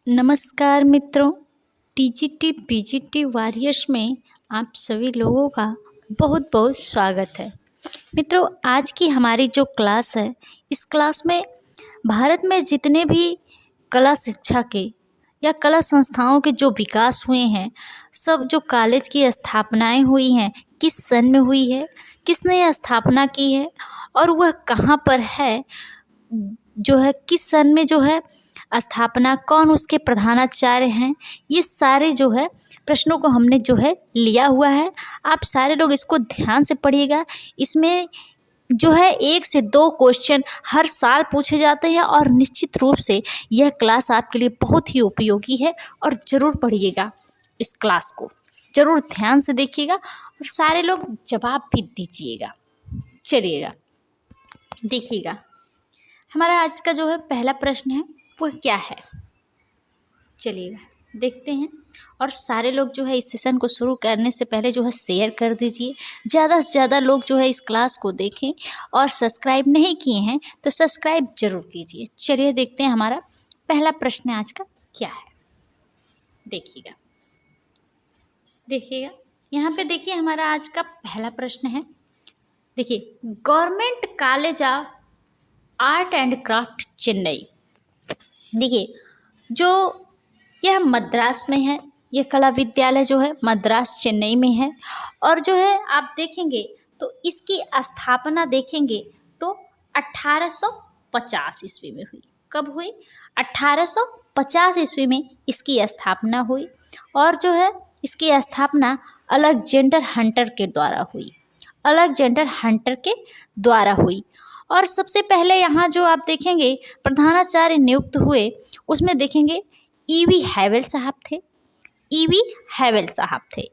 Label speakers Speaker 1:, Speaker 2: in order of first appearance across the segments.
Speaker 1: नमस्कार मित्रों, TGT PGT warriors में आप सभी लोगों का बहुत बहुत स्वागत है। मित्रों, आज की हमारी जो क्लास है, इस क्लास में भारत में जितने भी कला शिक्षा के या कला संस्थाओं के जो विकास हुए हैं, सब जो कॉलेज की स्थापनाएं हुई हैं, किस सन में हुई है, किसने यह स्थापना की है और वह कहाँ पर है, जो है किस सन में जो है स्थापना, कौन उसके प्रधानाचार्य हैं, ये सारे जो है प्रश्नों को हमने जो है लिया हुआ है। आप सारे लोग इसको ध्यान से पढ़िएगा। इसमें जो है 1 से 2 क्वेश्चन हर साल पूछे जाते हैं और निश्चित रूप से यह क्लास आपके लिए बहुत ही उपयोगी है और ज़रूर पढ़िएगा। इस क्लास को ज़रूर ध्यान से देखिएगा और सारे लोग जवाब भी दीजिएगा। चलिएगा, देखिएगा, हमारा आज का जो है पहला प्रश्न है वह क्या है। चलिएगा देखते हैं। और सारे लोग जो है इस सेशन को शुरू करने से पहले जो है शेयर कर दीजिए, ज़्यादा से ज़्यादा लोग जो है इस क्लास को देखें। और सब्सक्राइब नहीं किए हैं तो सब्सक्राइब जरूर कीजिए। चलिए देखते हैं हमारा पहला प्रश्न आज का क्या है। देखिएगा देखिएगा यहाँ पे देखिए, हमारा आज का पहला प्रश्न है। देखिए, government college of art and craft Chennai. देखिए, जो यह मद्रास में है, यह कला विद्यालय जो है मद्रास चेन्नई में है। और जो है आप देखेंगे तो इसकी स्थापना देखेंगे तो 1850 ईस्वी में हुई। कब हुई? 1850 ईस्वी में इसकी स्थापना हुई। और जो है इसकी स्थापना अलेक्जेंडर हंटर के द्वारा हुई। अलेक्जेंडर हंटर के द्वारा हुई। और सबसे पहले यहाँ जो आप देखेंगे प्रधानाचार्य नियुक्त हुए, उसमें देखेंगे ईवी हैवेल साहब थे। ईवी हैवेल साहब थे।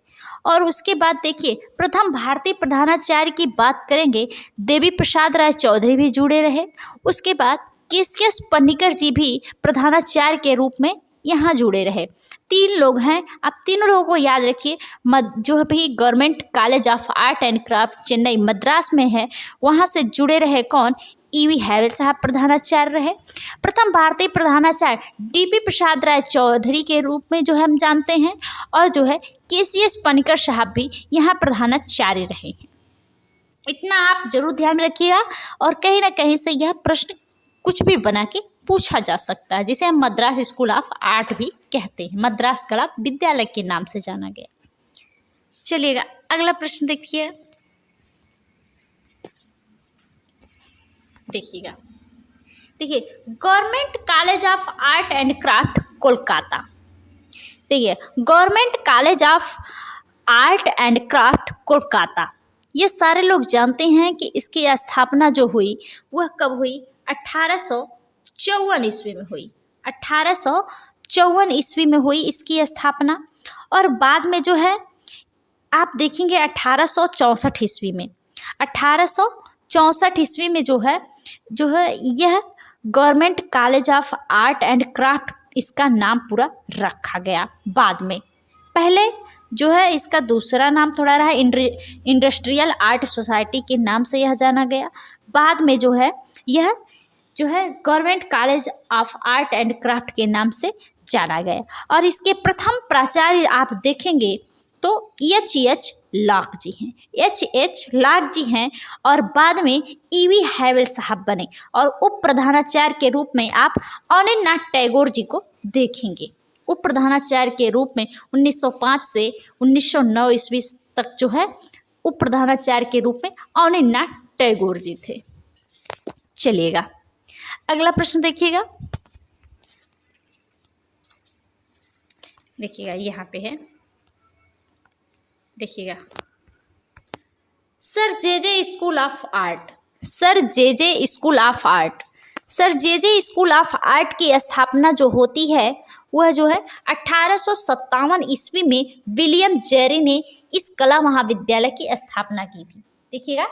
Speaker 1: और उसके बाद देखिए, प्रथम भारतीय प्रधानाचार्य की बात करेंगे, देवी प्रसाद राय चौधरी भी जुड़े रहे। उसके बाद केसीएस पन्निकर जी भी प्रधानाचार्य के रूप में यहाँ जुड़े रहे। 3 लोग हैं। आप तीनों लोगों को याद रखिए। जो है भाई government college of art and craft Chennai Madras में है, वहाँ से जुड़े रहे कौन? ईवी हैवेल साहब प्रधानाचार्य रहे। प्रथम भारतीय प्रधानाचार्य डीपी प्रसाद राय चौधरी के रूप में जो है हम जानते हैं। और जो है केसीएस पन्निकर साहब भी यहाँ प्रधानाचार्य रहे हैं। इतना आप जरूर ध्यान में रखिएगा। और कहीं ना कहीं से यह प्रश्न कुछ भी बना के पूछा जा सकता है, जिसे हम मद्रास स्कूल ऑफ आर्ट भी कहते हैं। मद्रास कला विद्यालय के नाम से जाना गया। चलिएगा अगला प्रश्न देखिए। देखिएगा, देखिए, government college of art and craft Kolkata. देखिए, government college of art and craft Kolkata, ये सारे लोग जानते हैं कि इसकी स्थापना जो हुई वह कब हुई? 1854 ईस्वी में हुई। 1854 ईस्वी में हुई इसकी स्थापना। और बाद में जो है आप देखेंगे 1864 ईस्वी में, 1864 ईस्वी में जो है यह government college of art and craft इसका नाम पूरा रखा गया। बाद में पहले जो है इसका दूसरा नाम थोड़ा रहा, इंडस्ट्रियल आर्ट सोसाइटी के नाम से यह जाना गया। बाद में जो है यह government college of art and craft के नाम से जाना गया। और इसके प्रथम प्राचार्य आप देखेंगे तो H लाक जी हैं। H लाक जी हैं। और बाद में ईवी हैवेल साहब बने। और उप प्रधानाचार्य के रूप में आप अनिलनाथ टैगोर जी को देखेंगे। उप प्रधानाचार्य के रूप में 1905 से 1909 ईस्वी तक जो है उप प्रधानाचार्य के रूप में अनिलनाथ टैगोर जी थे। चलिएगा अगला प्रश्न देखिएगा। देखिएगा यहाँ पे है। देखिएगा, sir J school of art. Sir J school of art. Sir J school of art की स्थापना जो होती है वह जो है 1857 ईस्वी में विलियम जेरी ने इस कला महाविद्यालय की स्थापना की थी। देखिएगा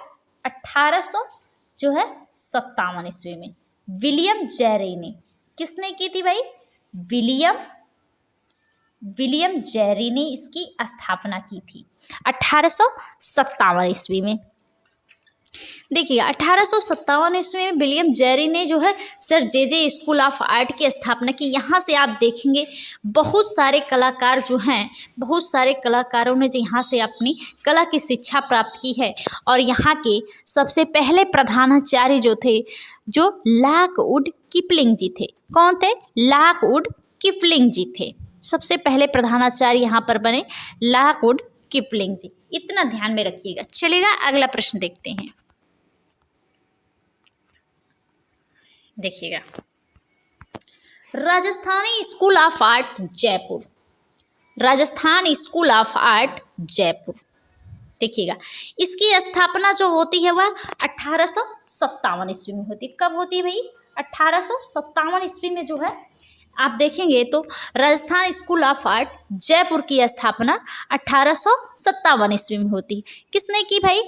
Speaker 1: 1857 ईस्वी में विलियम जेरी ने, किसने की थी भाई? विलियम जेरी ने इसकी स्थापना की थी 1857 ईस्वी में। देखिए 1857 ईस्वी में विलियम जेरी ने जो है sir J school of art की स्थापना की। यहाँ से आप देखेंगे बहुत सारे कलाकार जो हैं, बहुत सारे कलाकारों ने जो यहाँ से अपनी कला की शिक्षा प्राप्त की है। और यहाँ के सबसे पहले प्रधानाचार्य जो थे, जो लॉकवुड किपलिंग जी थे। कौन थे? लॉकवुड किपलिंग जी थे। सबसे पहले प्रधानाचार्य यहाँ पर बने लॉकवुड किपलिंग जी। इतना ध्यान में रखिएगा। चलिएगा अगला प्रश्न देखते हैं। देखिएगा, Rajasthani school of art Jaipur, Rajasthan school of art Jaipur. देखिएगा, इसकी स्थापना जो होती है वह 1857 ईस्वी में होती है। कब होती है भाई? 1857 ईस्वी में जो है आप देखेंगे तो Rajasthan school of art Jaipur की स्थापना 1857 ईस्वी में होती है। किसने की भाई?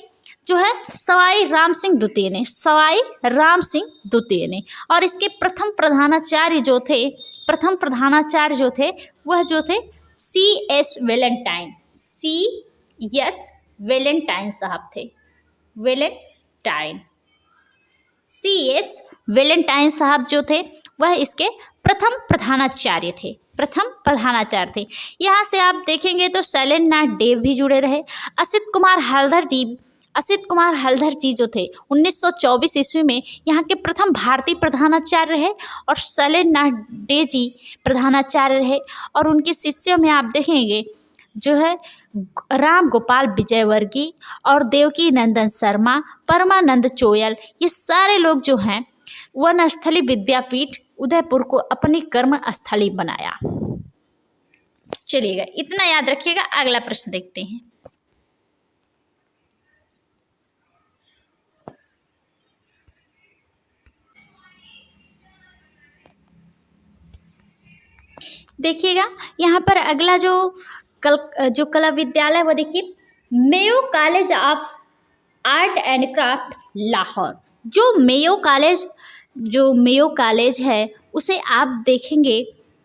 Speaker 1: जो है सवाई राम सिंह द्वितीय ने, सवाई राम सिंह द्वितीय ने। और इसके प्रथम प्रधानाचार्य जो थे, प्रथम प्रधानाचार्य जो थे वह जो थे C.S. Valentine, C.S. वेलेंटाइन साहब थे। Valentine, C.S. वेलेंटाइन साहब जो थे वह इसके प्रथम प्रधानाचार्य थे, प्रथम प्रधानाचार्य थे। यहाँ से आप देखेंगे तो शैलेंद्र नाथ डे भी जुड़े रहे। असित कुमार हल्दर जी जो थे 1924 ईस्वी में यहाँ के प्रथम भारतीय प्रधानाचार्य रहे। और शैलेंद्र नाथ डे जी प्रधानाचार्य रहे। और उनके शिष्यों में आप देखेंगे जो है राम गोपाल विजयवर्गीय और देवकी नंदन शर्मा, परमानंद चोयल, ये सारे लोग जो हैं वनस्थली विद्यापीठ उदयपुर को अपनी कर्म स्थली बनाया। चलिएगा, इतना याद रखिएगा। अगला प्रश्न देखते हैं। देखिएगा, यहाँ पर अगला जो कला विद्यालय वो देखिए, Mayo college of art and craft Lahore. जो मेयो कॉलेज है उसे आप देखेंगे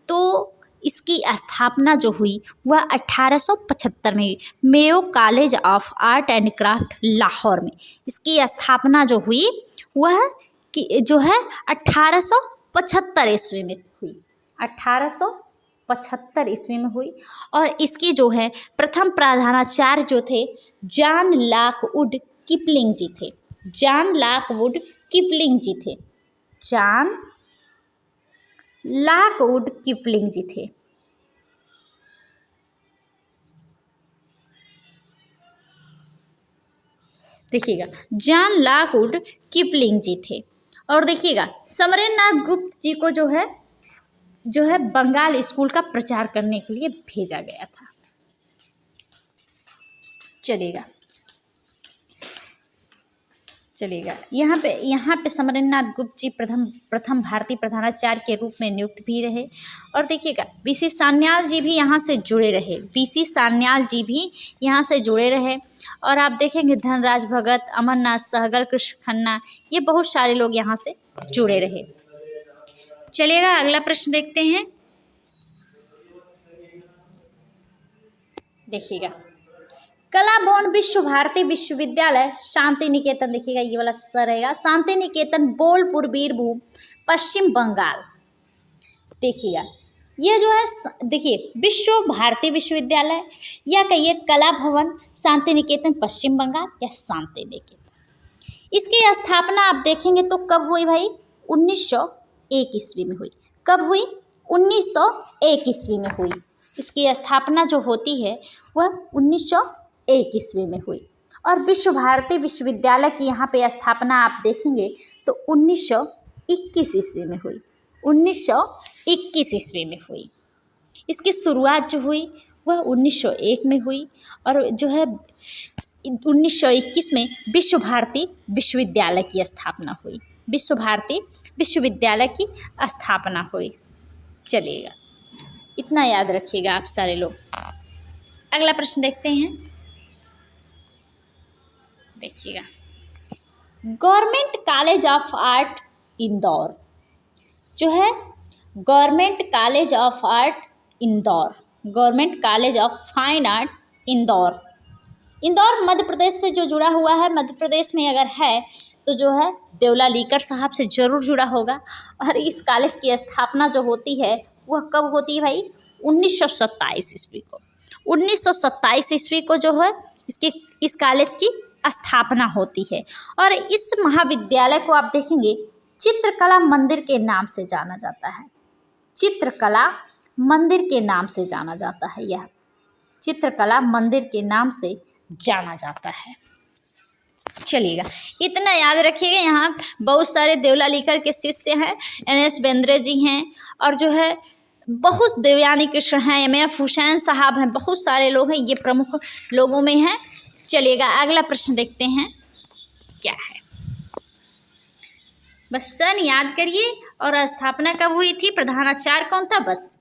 Speaker 1: तो इसकी स्थापना जो हुई वह 1875 में हुई। Mayo college of art and craft Lahore में इसकी स्थापना जो हुई वह जो है 1875 ईस्वी में हुई, 1875 ईस्वी में हुई। और इसकी जो है प्रथम प्रधानाचार्य जो थे जॉन लॉकवुड किपलिंग जी थे, जॉन लॉकवुड किपलिंग जी थे, जॉन लॉकवुड किपलिंग जी थे। देखिएगा, जॉन लॉकवुड किपलिंग जी थे। और देखिएगा, समरेंद्रनाथ गुप्त जी को जो है बंगाल स्कूल का प्रचार करने के लिए भेजा गया था। चलेगा, यहाँ पे समरेंद्रनाथ गुप्त जी प्रथम भारतीय प्रधानाचार्य के रूप में नियुक्त भी रहे। और देखिएगा, बीसी सान्याल जी भी यहाँ से जुड़े रहे, बीसी सान्याल जी भी यहाँ से जुड़े रहे। और आप देखेंगे धनराज भगत, अमरनाथ सहगल, कृष्ण खन्ना, ये बहुत सारे लोग यहाँ से जुड़े रहे। चलिएगा, अगला प्रश्न देखते हैं। देखिएगा, कला भवन विश्व भारती विश्वविद्यालय शांति निकेतन। देखिएगा, ये वाला सर रहेगा शांति निकेतन, बोलपुर, बीरभूम, पश्चिम बंगाल। देखिएगा, ये जो है देखिए विश्व भारती विश्वविद्यालय या कहिए कला भवन शांति निकेतन पश्चिम बंगाल या शांति निकेतन। इसकी स्थापना आप देखेंगे तो कब हुई भाई? 1901 ईस्वी में हुई। कब हुई? 1901 ईस्वी में हुई। इसकी स्थापना जो होती है वह 1901 ईस्वी में हुई। और विश्व भारती विश्वविद्यालय की यहाँ पे स्थापना आप देखेंगे तो 1921 ईस्वी में हुई, 1921 ईस्वी में हुई। इसकी शुरुआत जो हुई वह 1901 में हुई। और जो है 1921 में विश्व भारती विश्वविद्यालय की स्थापना हुई, विश्व भारती विश्वविद्यालय की स्थापना हुई। चलिएगा, इतना याद रखिएगा आप सारे लोग। अगला प्रश्न देखते हैं। देखिएगा, government college of art Indore जो है, government college of art Indore, government college of fine art Indore, Indore Madhya Pradesh से जो जुड़ा हुआ है, मध्य प्रदेश में अगर है तो जो है देवला लीकर साहब से ज़रूर जुड़ा होगा। और इस कॉलेज की स्थापना जो होती है वह कब होती है भाई? 1927 ईस्वी को। 1927 ईस्वी को जो है इस कॉलेज की स्थापना होती है। और इस महाविद्यालय को आप देखेंगे चित्रकला मंदिर के नाम से जाना जाता है। चित्रकला मंदिर के नाम से जाना जाता है, यह चित्रकला मंदिर के नाम से जाना जाता है। चलिएगा, इतना याद रखिएगा। यहाँ बहुत सारे देवला लीकर के शिष्य हैं, NS बेंद्रे जी हैं, और जो है बहुत देवयानी कृष्ण हैं, MF हुसैन साहब हैं, बहुत सारे लोग हैं, ये प्रमुख लोगों में हैं। चलिएगा, अगला प्रश्न देखते हैं क्या है। बस सन याद करिए। और स्थापना कब हुई थी? प्रधानाचार्य कौन था? बस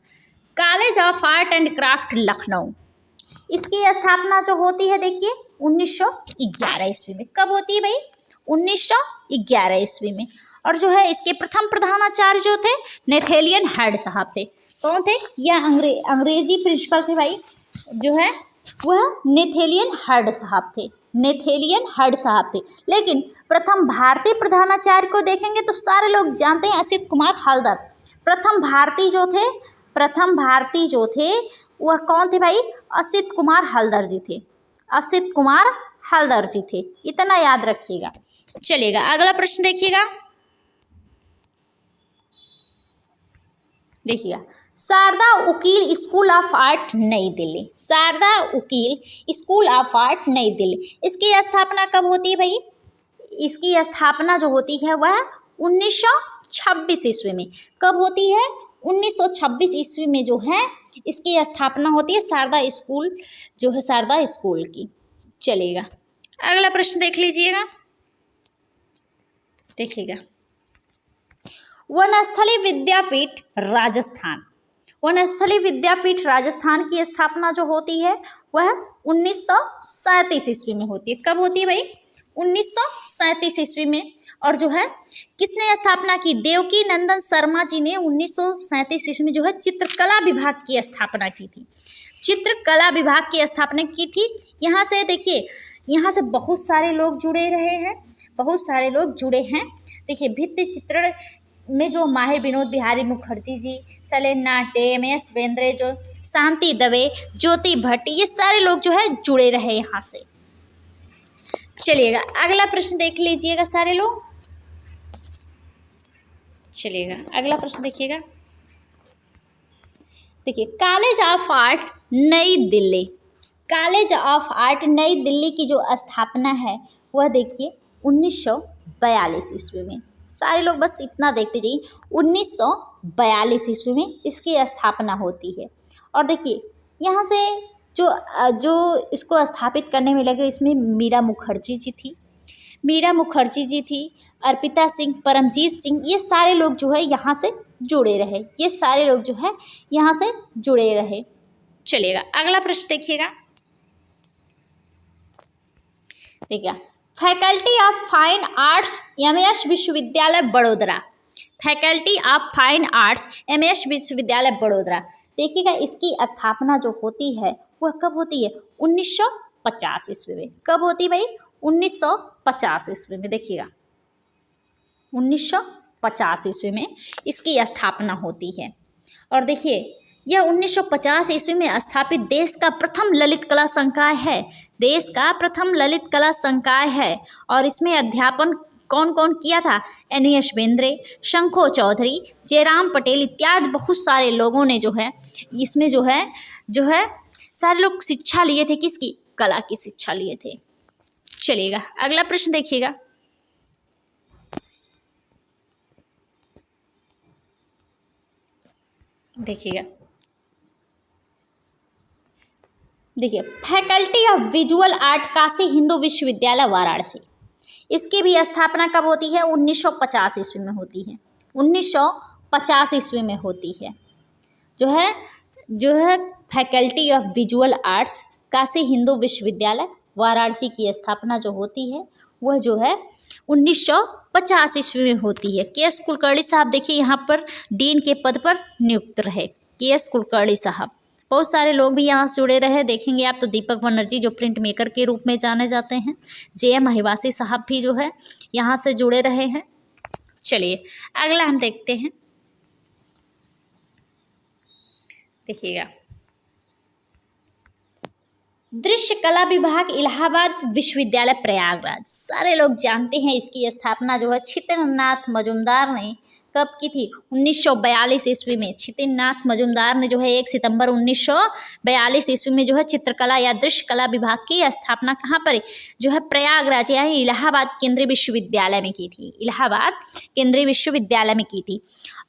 Speaker 1: college of art and craft Lucknow. इसकी स्थापना जो होती है देखिए 1911 ईस्वी में। कब होती है भाई? 1911 ईस्वी में। और जो है इसके प्रथम प्रधानाचार्य जो थे नेथेलियन हर्ड साहब थे। कौन थे? यह अंग्रेजी प्रिंसिपल थे भाई, जो है वह नेथेलियन हर्ड साहब थे। नेथेलियन हर्ड साहब थे। लेकिन प्रथम भारतीय प्रधानाचार्य को देखेंगे तो सारे लोग जानते हैं, असित कुमार हल्दर। प्रथम भारतीय जो थे वह कौन थे भाई? असित कुमार हल्दर जी थे। असित कुमार हल्दर जी थे, इतना याद रखिएगा। चलिएगा, अगला प्रश्न देखिएगा। देखिएगा, शारदा उकील स्कूल ऑफ आर्ट नई Delhi. Sharda उकील school of art नई दिल्ली, इसकी स्थापना कब होती है भाई? इसकी स्थापना जो होती है वह 1926 ईस्वी में। कब होती है? 1926 ईस्वी में जो है इसकी स्थापना होती है शारदा स्कूल, जो है शारदा स्कूल की। चलेगा, अगला प्रश्न देख लीजिएगा। देखिएगा, वनस्थली विद्यापीठ राजस्थान। वनस्थली विद्यापीठ राजस्थान की स्थापना जो होती है वह 1937 ईस्वी में होती है। कब होती है भाई? 1937 ईस्वी में। और जो है किसने स्थापना की? देवकी नंदन शर्मा जी ने 1937 ईस्वी में जो है चित्रकला विभाग की स्थापना की थी। चित्रकला विभाग की स्थापना की थी। यहाँ से देखिए, यहाँ से बहुत सारे लोग जुड़े रहे हैं, बहुत सारे लोग जुड़े हैं। देखिए, भित्ति चित्रण में जो माहिर विनोद बिहारी मुखर्जी जी, सलेन नाटे, MS बेंद्रे, जो शांति दवे, ज्योति भट्ट, ये सारे लोग जो है जुड़े रहे यहाँ से। चलिएगा, अगला प्रश्न देख लीजिएगा सारे लोग। चलिएगा, अगला प्रश्न देखिएगा। देखिए, कॉलेज ऑफ आर्ट नई दिल्ली। कॉलेज ऑफ आर्ट नई दिल्ली की जो स्थापना है वह देखिए 1942 ईस्वी में। सारे लोग बस इतना देखते जाइए, 1942 ईस्वी में इसकी स्थापना होती है। और देखिए, यहाँ से जो इसको स्थापित करने में लगे, इसमें मीरा मुखर्जी जी थी, अर्पिता सिंह, परमजीत सिंह, ये सारे लोग जो है यहाँ से जुड़े रहे। ये सारे लोग जो है यहाँ से जुड़े रहे। चलिएगा, अगला प्रश्न देखिएगा। देखिए, faculty of fine arts MS विश्वविद्यालय Vadodara. Faculty of fine arts MS विश्वविद्यालय बड़ोदरा। देखिएगा, इसकी स्थापना जो होती है वह कब होती है? 1950 ईस्वी में। कब होती भाई? 1950 ईस्वी में। देखिएगा, 1950 ईस्वी में इसकी स्थापना होती है। और देखिए, यह 1950 ईस्वी में स्थापित देश का प्रथम ललित कला संकाय है। देश का प्रथम ललित कला संकाय है। और इसमें अध्यापन कौन कौन किया था? NS बेंद्रे, शंखो चौधरी, जयराम पटेल इत्यादि बहुत सारे लोगों ने जो है इसमें जो है सारे लोग शिक्षा लिए थे। किसकी? कला की शिक्षा लिए थे। चलिएगा, अगला प्रश्न देखिएगा। देखिएगा, faculty of visual art Kashi Hindu विश्वविद्यालय वाराणसी। इसकी भी स्थापना कब होती है? 1950 ईस्वी में होती है। 1950 ईस्वी में होती है। जो है faculty of visual arts Kashi Hindu विश्वविद्यालय वाराणसी की स्थापना जो होती है वह जो है 1950 ईस्वी में होती है। KS कुलकर्णी साहब देखिए यहाँ पर डीन के पद पर नियुक्त रहे। KS कुलकर्णी साहब बहुत सारे लोग भी यहाँ से जुड़े रहे, देखेंगे आप तो दीपक बनर्जी जो प्रिंट मेकर के रूप में जाने जाते हैं, JM महिवासी साहब भी जो है यहाँ से जुड़े रहे हैं। चलिए अगला हम देखते हैं, देखिएगा, दृश्य कला विभाग इलाहाबाद विश्वविद्यालय प्रयागराज। सारे लोग जानते हैं इसकी स्थापना जो है छितेंद्रनाथ मजूमदार ने कब की थी? 1942 ईस्वी में। छितेंद्रनाथ मजूमदार ने जो है 1 सितंबर 1942 ईस्वी में जो है चित्रकला या दृश्य कला विभाग की स्थापना कहाँ पर जो है प्रयागराज या इलाहाबाद केंद्रीय विश्वविद्यालय में की थी। इलाहाबाद केंद्रीय विश्वविद्यालय में की थी।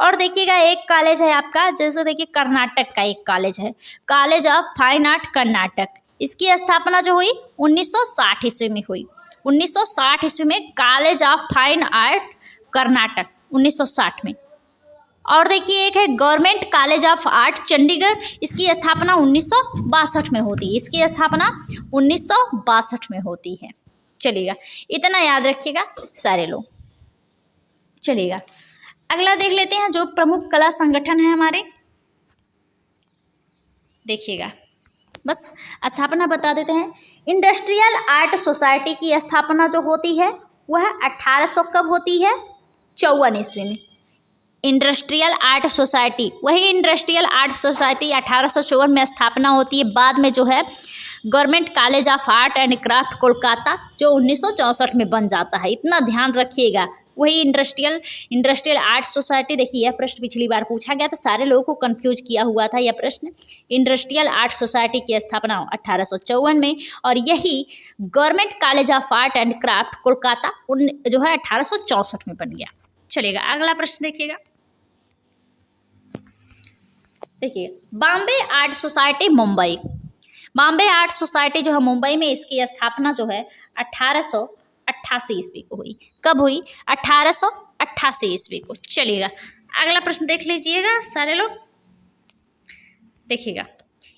Speaker 1: और देखिएगा एक कॉलेज है आपका, जैसे देखिए कर्नाटक का एक कॉलेज है, college of fine art Karnataka. इसकी स्थापना जो हुई 1960 ईस्वी में हुई। 1960 ईस्वी में college of fine art Karnataka 1960 में। और देखिए एक है government college of art Chandigarh, इसकी स्थापना 1962 में होती है। इसकी स्थापना 1962 में होती है। चलिएगा इतना याद रखिएगा सारे लोग। चलिएगा अगला देख लेते हैं जो प्रमुख कला संगठन है हमारे। देखिएगा बस स्थापना बता देते हैं। इंडस्ट्रियल आर्ट सोसाइटी की स्थापना जो होती है वह 1800 कब होती है? 54 ईस्वी में। इंडस्ट्रियल आर्ट सोसाइटी, वही इंडस्ट्रियल आर्ट सोसाइटी 1854 में स्थापना होती है। बाद में जो है government college of art and craft Kolkata जो 1964 में बन जाता है। इतना ध्यान रखिएगा। वही इंडस्ट्रियल आर्ट सोसाइटी। देखिए यह प्रश्न पिछली बार पूछा गया था, सारे लोगों को कंफ्यूज किया हुआ था यह प्रश्न। इंडस्ट्रियल आर्ट सोसाइटी की स्थापना 1854 में और यही government college of art and craft Kolkata जो है 1864 में बन गया। चलिएगा अगला प्रश्न देखिएगा। देखिए Bombay art society Mumbai. Bombay art society जो है मुंबई में, इसकी स्थापना जो है 1888 ईस्वी को हुई। कब हुई? 1888 ईस्वी को। चलिएगा अगला प्रश्न देख लीजिएगा सारे लोग। देखिएगा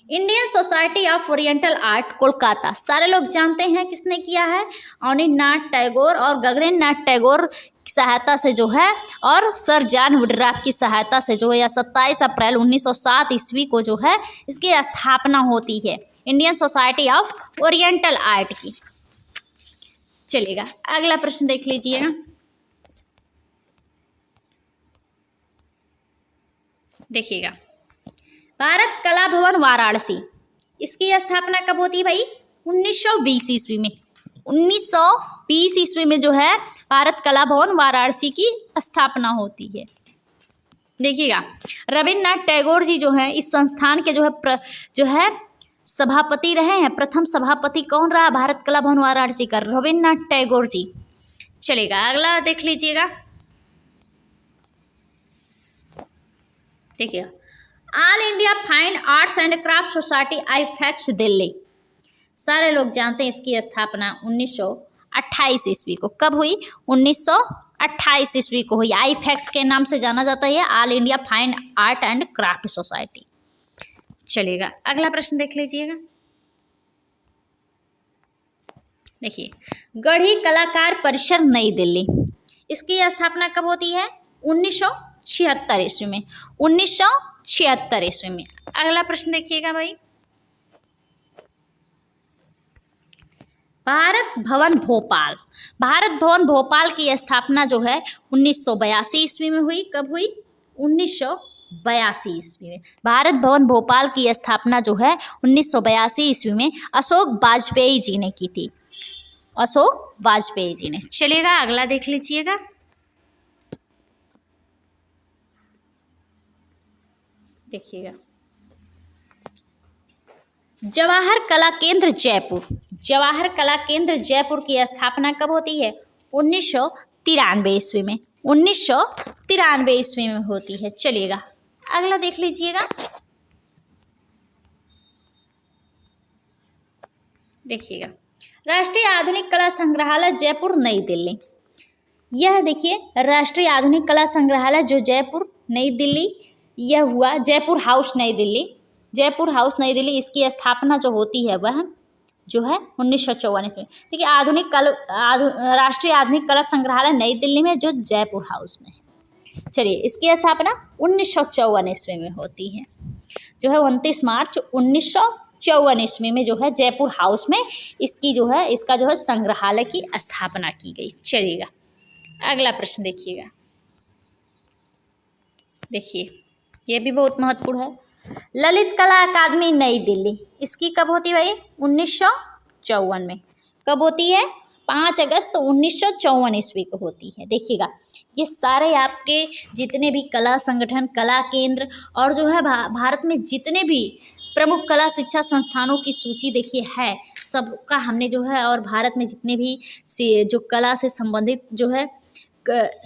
Speaker 1: Indian society of oriental art Kolkata. सारे लोग जानते हैं किसने किया है? अवनींद्रनाथ टैगोर और गगनेंद्रनाथ टैगोर की सहायता से जो है और सर जॉन वुडरॉफ की सहायता से जो है या 27 अप्रैल 1907 ईस्वी को जो है इसकी स्थापना होती है, Indian society of oriental art की। चलिएगा अगला प्रश्न देख लीजिएगा। देखिएगा भारत कला भवन वाराणसी, इसकी स्थापना कब होती है भाई? 1920 ईस्वी में। 1920 ईस्वी में जो है भारत कला भवन वाराणसी की स्थापना होती है। देखिएगा रविन्द्रनाथ टैगोर जी जो है इस संस्थान के जो है सभापति रहे हैं। प्रथम सभापति कौन रहा भारत कला भवन वाराणसी का? रविन्द्रनाथ टैगोर जी। चलेगा अगला देख लीजिएगा। देखिए all India fine arts and craft society AIFACS Delhi. सारे लोग जानते हैं इसकी स्थापना 1928 ईस्वी को। कब हुई? 1928 ईस्वी को हुई। आईफैक्स के नाम से जाना जाता है all India fine art and craft society. चलिएगा अगला प्रश्न देख लीजिएगा। देखिए गढ़ी कलाकार परिसर नई दिल्ली, इसकी स्थापना कब होती है? 1976 ईस्वी में। 1976 ईस्वी में। अगला प्रश्न देखिएगा भाई। भारत भवन भोपाल। भारत भवन भोपाल की स्थापना जो है 1982 ईस्वी में हुई। कब हुई? 1982 ईस्वी में। भारत भवन भोपाल की स्थापना जो है 1982 ईस्वी में अशोक वाजपेयी जी ने की थी। अशोक वाजपेयी जी ने। चलिएगा अगला देख लीजिएगा। देखिएगा जवाहर कला केंद्र जयपुर। जवाहर कला केंद्र जयपुर की स्थापना कब होती है? 1993 ईस्वी में। 1993 ईस्वी में होती है। चलिएगा अगला देख लीजिएगा। देखिएगा राष्ट्रीय आधुनिक कला संग्रहालय जयपुर नई दिल्ली। यह देखिए राष्ट्रीय आधुनिक कला संग्रहालय जो जयपुर नई दिल्ली, यह हुआ जयपुर हाउस नई दिल्ली। जयपुर हाउस नई दिल्ली, इसकी स्थापना जो होती है वह जो है 1954 में। देखिए राष्ट्रीय आधुनिक कला संग्रहालय नई दिल्ली में जो जयपुर हाउस में है। चलिए इसकी स्थापना 1954 ईस्वी में होती है। जो है 29 मार्च 1954 ईस्वी में जो है जयपुर हाउस में इसकी जो है इसका जो है संग्रहालय की स्थापना की गई। चलिएगा अगला प्रश्न देखिएगा। देखिए ये भी बहुत महत्वपूर्ण है। ललित कला अकादमी नई दिल्ली, इसकी कब होती है भाई? 1954 में। कब होती है? 5 अगस्त 1954 ईस्वी को होती है। देखिएगा ये सारे आपके जितने भी कला संगठन, कला केंद्र और जो है भारत में जितने भी प्रमुख कला शिक्षा संस्थानों की सूची देखिए है, सबका हमने जो है, और भारत में जितने भी जो कला से संबंधित जो है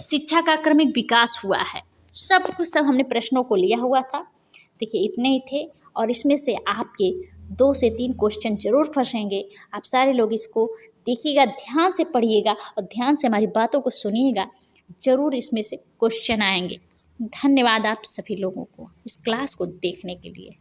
Speaker 1: शिक्षा का क्रमिक विकास हुआ है, सब कुछ सब हमने प्रश्नों को लिया हुआ था। देखिए इतने ही थे और इसमें से आपके 2 से 3 क्वेश्चन जरूर फंसेंगे। आप सारे लोग इसको देखिएगा, ध्यान से पढ़िएगा और ध्यान से हमारी बातों को सुनिएगा, जरूर इसमें से क्वेश्चन आएंगे। धन्यवाद आप सभी लोगों को इस क्लास को देखने के लिए।